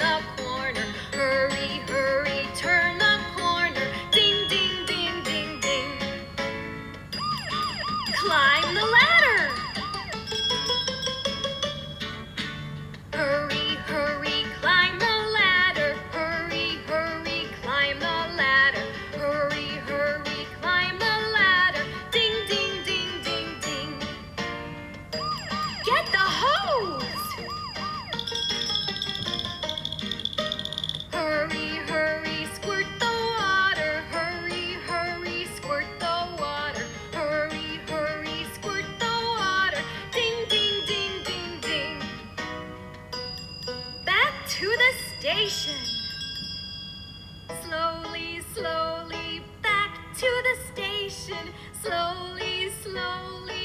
the corner. Hurry, hurry, turn the corner. Ding, ding, ding, ding, ding. Climb the ladder. Hurry, hurry, climb the ladder. Hurry, hurry, climb the ladder. Hurry, hurry, climb the ladder. Ding, ding, ding, ding, ding. Get the hose. Hurry, hurry, squirt the water. Hurry, hurry, squirt the water. Hurry, hurry, squirt the water. Ding, ding, ding, ding, ding. Back to the station. Slowly, slowly, back to the station. Slowly, slowly.